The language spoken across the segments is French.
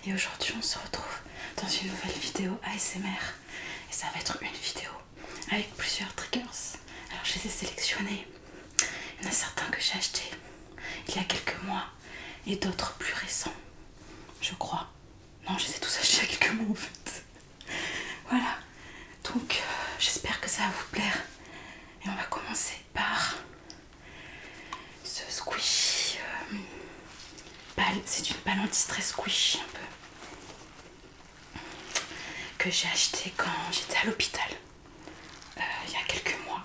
Et aujourd'hui on se retrouve dans une nouvelle vidéo ASMR. Et ça va être une vidéo avec plusieurs triggers. Alors je les ai sélectionnés. Il y en a certains que j'ai achetés il y a quelques mois et d'autres plus récents, je crois. Non, je les ai tous achetés il y a quelques mois en fait. Voilà, donc j'espère que ça va vous plaire. Et on va commencer par ce squishy. C'est une balle anti-stress squishy un peu, que j'ai acheté quand j'étais à l'hôpital il y a quelques mois.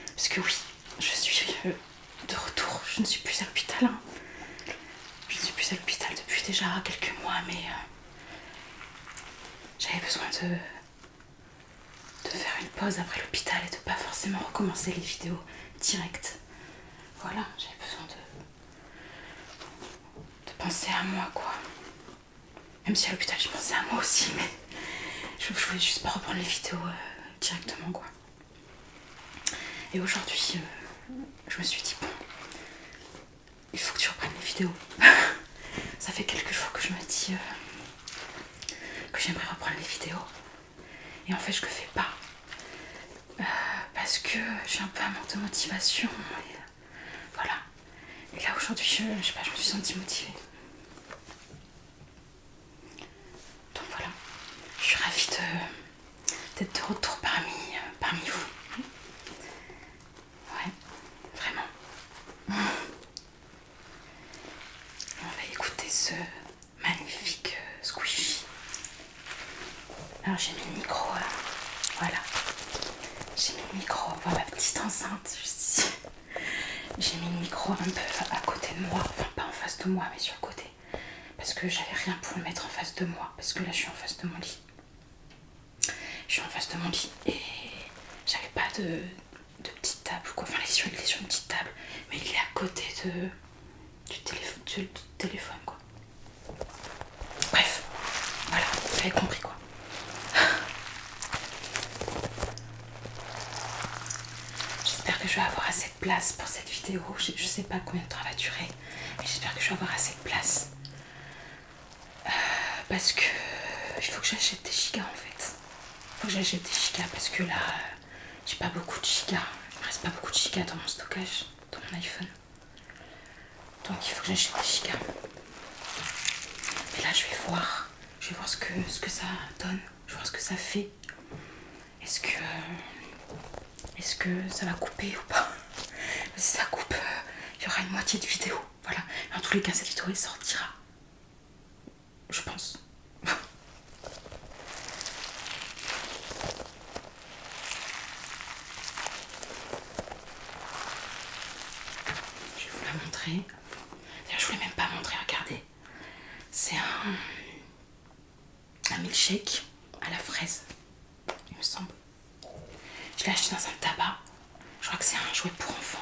Parce que oui, je suis de retour, je ne suis plus à l'hôpital. Je ne suis plus à l'hôpital depuis déjà quelques mois, mais j'avais besoin de faire une pause après l'hôpital et de pas forcément recommencer les vidéos directes. Voilà, j'avais besoin de penser à moi, quoi. Même si à l'hôpital je pensais à moi aussi, mais je voulais juste pas reprendre les vidéos directement, quoi. Et aujourd'hui, je me suis dit, bon, il faut que tu reprennes les vidéos. Ça fait quelques jours que je me dis que j'aimerais reprendre les vidéos. Et en fait, je le fais pas. Parce que j'ai un peu un manque de motivation. Et, voilà. Et là, aujourd'hui, je sais pas, je me suis sentie motivée. Donc voilà. Je suis ravie d'être de retour parmi vous. Ouais, vraiment. On va écouter ce magnifique squishy. Alors j'ai mis le micro, voilà. J'ai mis le micro, voilà, ma petite enceinte juste ici. J'ai mis le micro un peu à côté de moi, enfin pas en face de moi, mais sur le côté. Parce que j'avais rien pour le mettre en face de moi, parce que là je suis en face de mon lit. Je suis en face de mon lit et j'avais pas de petite table, quoi. Enfin, il est sur une petite table, mais il est à côté du téléphone, quoi. Bref, voilà, vous avez compris, quoi. J'espère que je vais avoir assez de place pour cette vidéo. Je sais pas combien de temps elle va durer, mais j'espère que je vais avoir assez de place. Parce que il faut que j'achète des gigas en fait. Il faut que j'achète des gigas parce que là, j'ai pas beaucoup de gigas. Il me reste pas beaucoup de gigas dans mon stockage, dans mon iPhone. Donc il faut que j'achète des gigas. Mais là, je vais voir ce que ça donne. Je vais voir ce que ça fait. Est-ce que ça va couper ou pas? Si ça coupe, il y aura une moitié de vidéo. Voilà. Mais en tous les cas, cette vidéo elle sortira. Je pense. Je vais vous la montrer. D'ailleurs, je voulais même pas montrer, regardez. C'est un milkshake à la fraise, il me semble. Je l'ai acheté dans un tabac. Je crois que c'est un jouet pour enfants.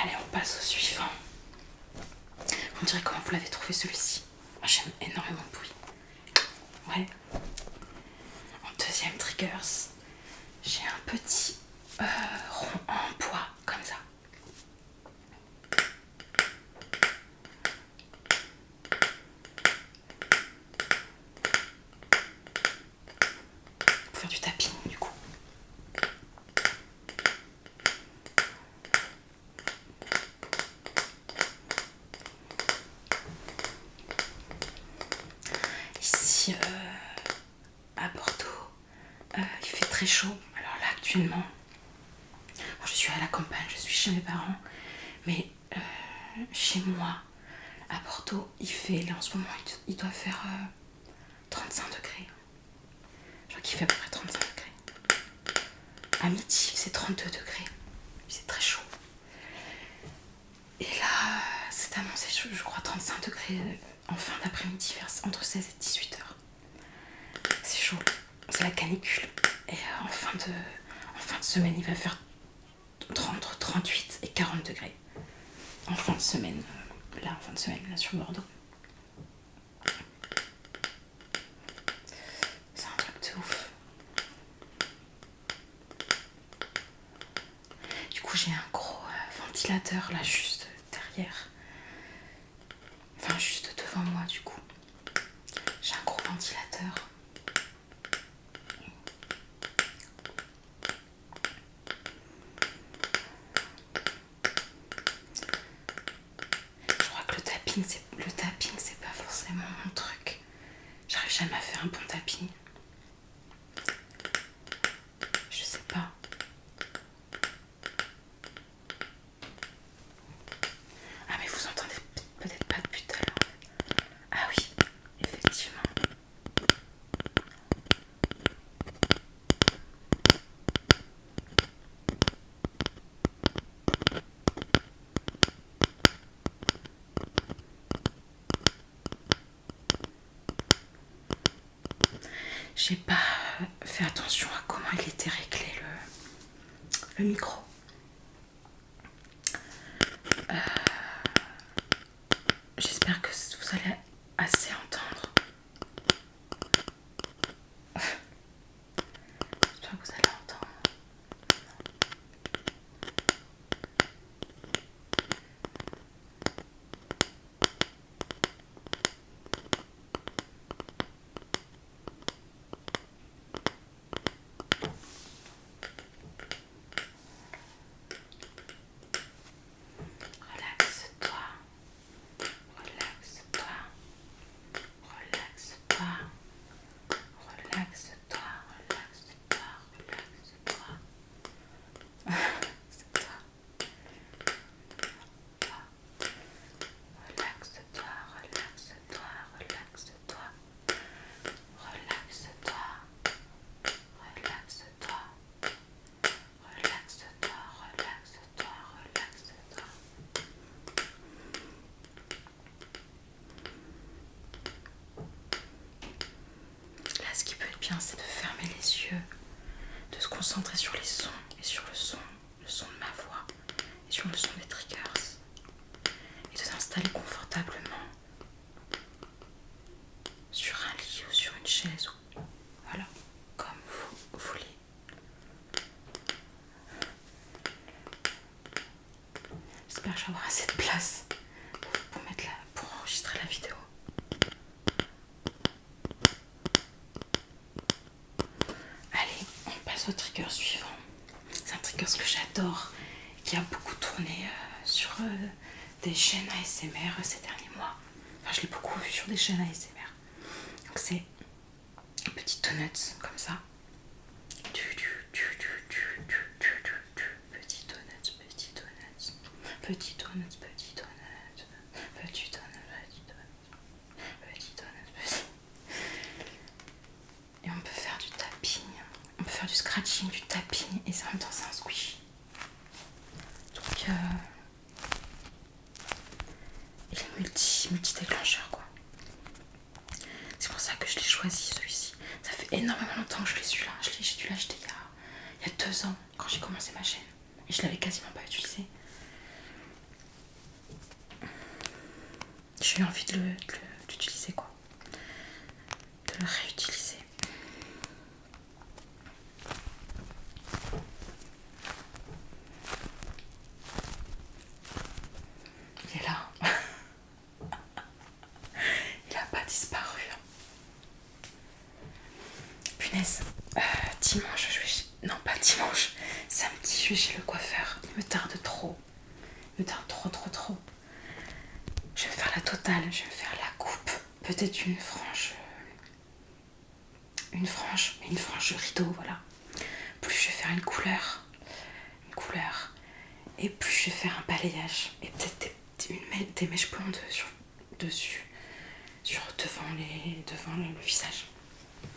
Allez, on passe au suivant. Vous me direz comment vous l'avez trouvé celui-ci. Moi j'aime énormément le bruit. Ouais. En deuxième triggers, j'ai un petit rond en bois comme ça. Pour faire du tapping du coup. Ici à Bordeaux, il fait très chaud. Alors là actuellement, je suis à la campagne, je suis chez mes parents, mais chez moi, À Bordeaux, il fait, là en ce moment, il doit faire 35 degrés. Je crois qu'il fait à peu près 35 degrés. À midi, c'est 32 degrés. C'est très chaud. Et là, c'est annoncé, je crois, 35 degrés en fin d'après-midi, entre 16 et 18 heures. C'est chaud. C'est la canicule. Et en fin de semaine, il va faire entre 38 et 40 degrés. En fin de semaine, là sur Bordeaux. C'est un truc de ouf. Du coup, j'ai un gros ventilateur là juste derrière. Enfin, juste devant moi, du coup. J'ai un gros ventilateur. Je crois que le tapping, c'est pas forcément mon truc. J'arrive jamais à faire un bon tapping. Je sais pas. Ah, mais vous entendez peut-être pas depuis tout à l'heure. Ah oui, effectivement. J'ai pas fait attention à comment il était réglé le micro. J'espère que vous allez assez entendre. J'espère que vous allez entendre. Relaxe-toi. Relaxe-toi. Relaxe-toi. Relaxe-toi. Relaxe-toi. Relaxe-toi. Relaxe-toi. Relaxe-toi. Relaxe-toi. Relaxe-toi. Relaxe-toi. Relaxe-toi. Relaxe-toi. Relaxe-toi. Là, ce qui peut être bien, c'est de fermer les yeux, de se concentrer sur les sons et sur le son de ma voix et sur le son des triggers et de s'installer confortablement sur un lit ou sur une chaise ou voilà, comme vous voulez. J'espère que je vais avoir assez de place pour enregistrer la vidéo. Allez, on passe au trigger suivant. C'est un trigger que j'adore, qui a beaucoup tourné sur des chaînes ASMR ces derniers mois. Enfin, je l'ai beaucoup vu sur des chaînes ASMR. Donc c'est une petite donuts comme ça. Petit donuts, petit donuts, petit donuts, petit donuts, petit donuts, petit donuts, petit donuts, petit. Et on peut faire du tapping, on peut faire du scratching, du tapping, et ça en même temps c'est un squishy. Donc il est multi-déclencheur quoi. C'est pour ça que je l'ai choisi celui-ci. Ça fait énormément longtemps que je l'ai celui-là. J'ai dû l'acheter il y a 2 ans quand j'ai commencé ma chaîne. Et je l'avais quasiment pas utilisé. J'ai eu envie d'utiliser quoi. De le réutiliser. Il est là. Il a pas disparu. Punaise. Dimanche, non, pas dimanche. Samedi, je vais chez le coiffeur. Il me tarde trop. Il me tarde trop. Je vais faire la totale. Je vais faire la coupe. Peut-être une frange. Mais une frange rideau, voilà. Plus je vais faire une couleur. Et plus je vais faire un balayage. Et peut-être des mèches blondes dessus, devant le visage.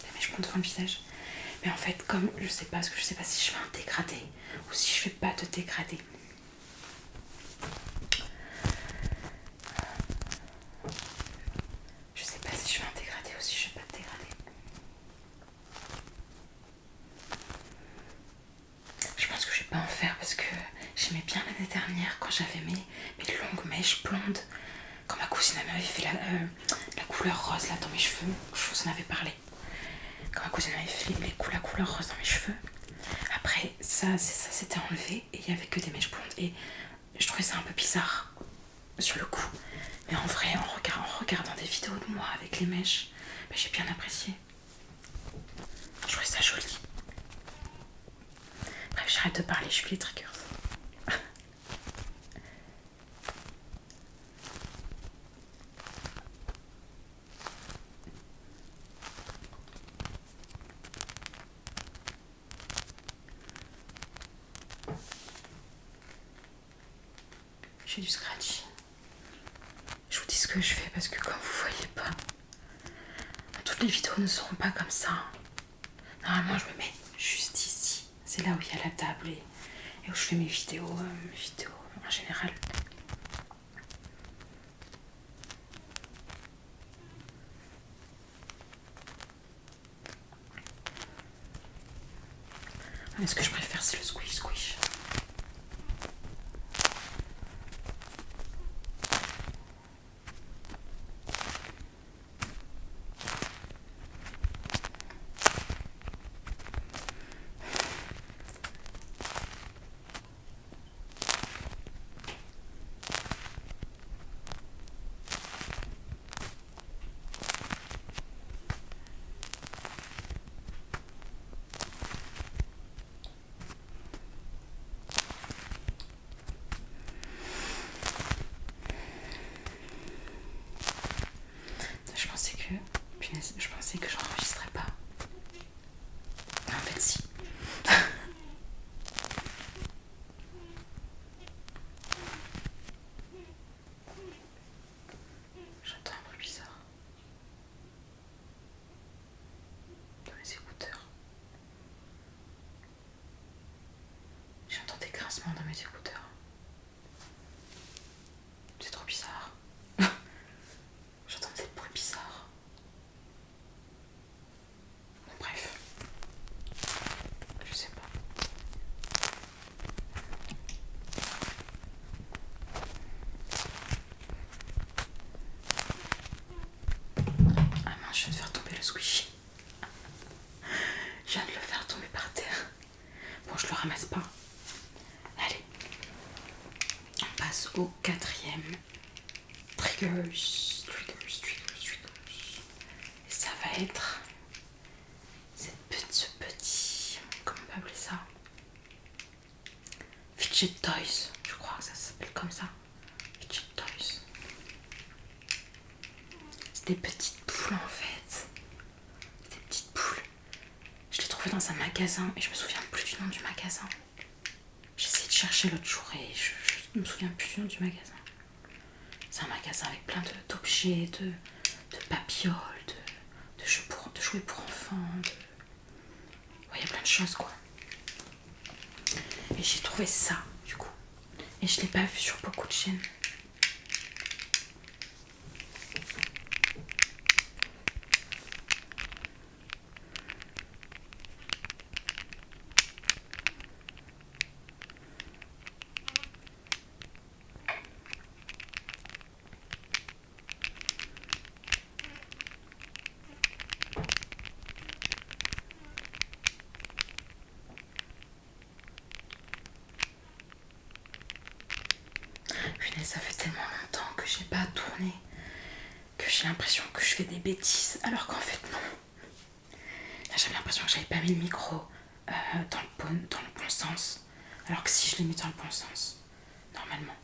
Des mèches blondes devant le visage. Mais en fait, comme je sais pas si je fais un dégradé ou si je fais pas de dégradé. Je sais pas si je fais un dégradé ou si je fais pas de dégradé. Je pense que je vais pas en faire parce que j'aimais bien l'année dernière quand j'avais mes longues mèches blondes. Quand ma cousine m'avait fait la couleur rose là dans mes cheveux, je vous en avais parlé. Quand ma cousine m'avait fait la couleur rose dans mes cheveux, après ça s'était enlevé et il y avait que des mèches blondes et je trouvais ça un peu bizarre sur le coup. Mais en vrai, en regardant des vidéos de moi avec les mèches, j'ai bien apprécié. Je trouvais ça joli. Bref, j'arrête de parler, je suis les triggers. J'ai du scratch. Je vous dis ce que je fais parce que comme vous voyez pas, toutes les vidéos ne seront pas comme ça. Normalement, je me mets juste ici. C'est là où il y a la table et où je fais mes vidéos en général. Mais ce que je préfère, c'est le squish. Je pensais que j'enregistrais pas. Mais en fait, si. J'entends un bruit bizarre dans mes écouteurs. J'entends des grincements dans mes écouteurs. C'est trop bizarre. J'entends des bruits bizarres. Bon, bref. Je sais pas. Ah mince, je viens de faire tomber le squishy. Je viens de le faire tomber par terre. Bon, je le ramasse pas. Allez. On passe au 4e. Triggers. Et ça va être ce petit, comment on peut appeler ça, fidget toys, je crois que ça s'appelle comme ça, fidget toys. C'est des petites poules en fait, des petites poules. Je l'ai trouvé dans un magasin et je me souviens plus du nom du magasin. J'ai essayé de chercher l'autre jour et je me souviens plus du nom du magasin. C'est un magasin avec plein d'objets, de babioles, de jouets pour enfants, il y a plein de choses quoi. Et j'ai trouvé ça du coup. Et je l'ai pas vu sur beaucoup de chaînes. Ça fait tellement longtemps que j'ai pas tourné que j'ai l'impression que je fais des bêtises alors qu'en fait non. Là j'avais l'impression que j'avais pas mis le micro dans le bon sens, alors que si je l'ai mis dans le bon sens normalement.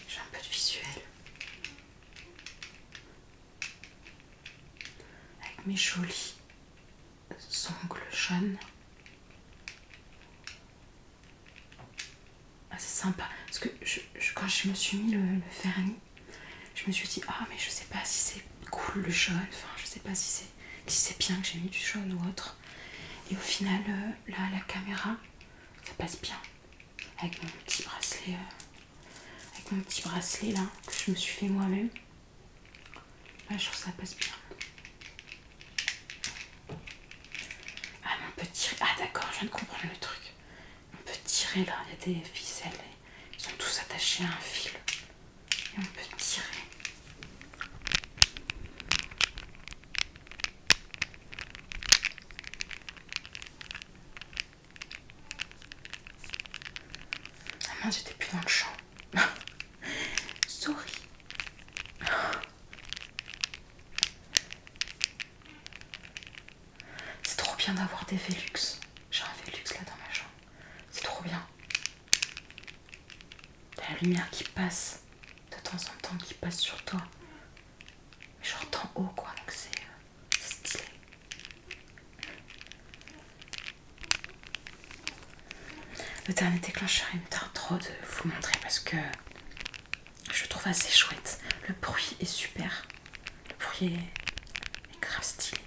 J'ai un peu de visuel avec mes jolis ongles jaunes. sympa. Parce que quand je me suis mis le vernis, je me suis dit, ah mais je sais pas si c'est cool le jaune, enfin je sais pas si c'est bien que j'ai mis du jaune ou autre. Et au final, là à la caméra, ça passe bien. Avec mon petit bracelet là, que je me suis fait moi-même. Là je trouve que ça passe bien. Ah mais on peut tirer, ah d'accord, je viens de comprendre le truc. On peut tirer là, il y a des ficelles, ils sont tous attachés à un fil. Et on peut tirer. Ah mince, j'étais plus dans le champ. Sorry. C'est trop bien d'avoir des Velux. J'ai un Velux là dans ma chambre. C'est trop bien. T'as la lumière qui passe de temps en temps, qui passe sur toi. Mais genre d'en haut quoi, donc c'est stylé. Le dernier déclencheur, il me tarde trop de vous montrer parce que je le trouve assez chouette. Le bruit est super. Le bruit est grave stylé.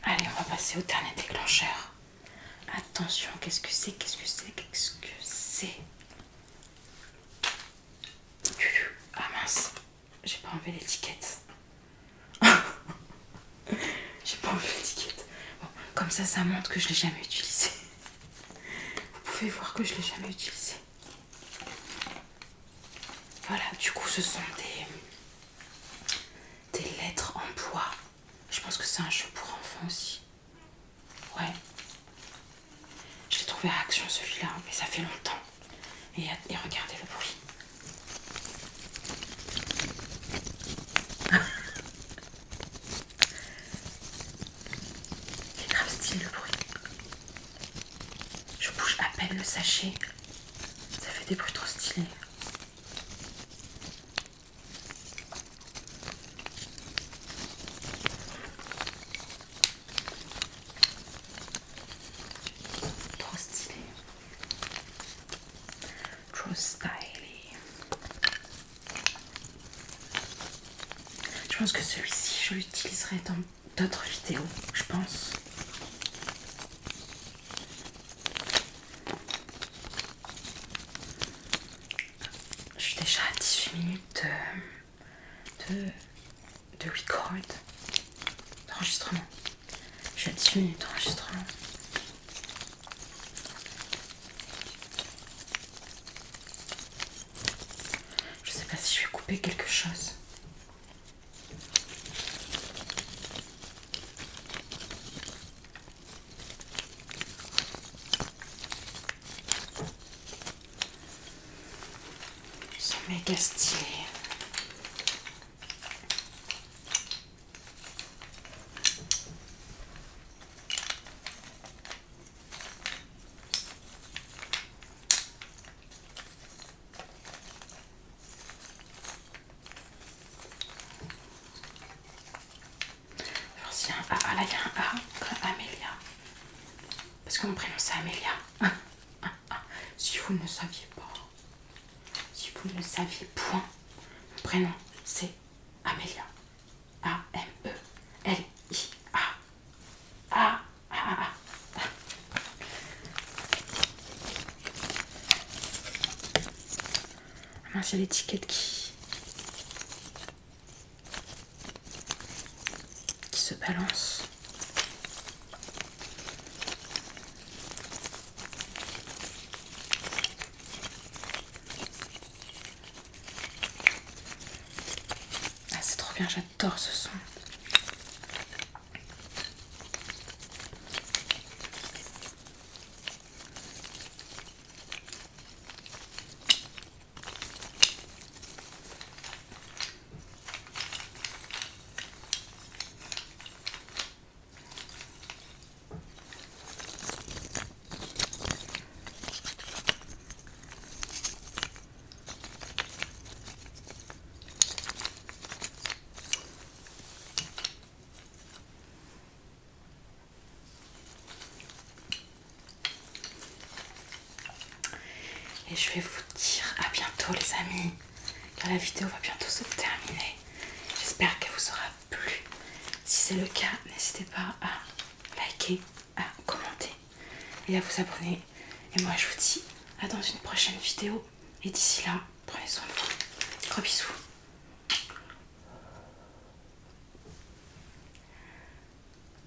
Allez, on va passer au dernier déclencheur. Attention, qu'est-ce que c'est? Ah mince, j'ai pas enlevé l'étiquette. J'ai pas enlevé l'étiquette. Bon, comme ça montre que je l'ai jamais utilisé. Vous pouvez voir que je l'ai jamais utilisé. Voilà, du coup, ce sont des lettres en bois. Je pense que c'est un jeu pour enfants aussi. Ouais. Je l'ai trouvé à Action celui-là, mais ça fait longtemps. Et regardez le bruit. C'est grave stylé le bruit. Je bouge à peine le sachet. Ça fait des bruits trop stylés. Trop stylé. Trop stylish. Je pense que celui-ci, je l'utiliserai dans d'autres vidéos, je pense. Je suis déjà à 18 minutes de record, d'enregistrement. Je suis à 18 minutes d'enregistrement. Je sais pas si je vais couper quelque chose. Ils sont méga stylés. Ah là il y a un A comme Amélia. Parce que mon prénom c'est Amélia. Si vous ne le saviez pas. Si vous ne le saviez point. Mon prénom c'est Amélia. A-M-E-L-I-A. Ah mince, il y a l'étiquette qui se balance. Ah, c'est trop bien, j'adore ce son. Et je vais vous dire à bientôt les amis, car la vidéo va bientôt se terminer. J'espère qu'elle vous aura plu. Si c'est le cas, n'hésitez pas à liker, à commenter et à vous abonner. Et moi je vous dis à dans une prochaine vidéo. Et d'ici là, prenez soin de vous. Gros bisous.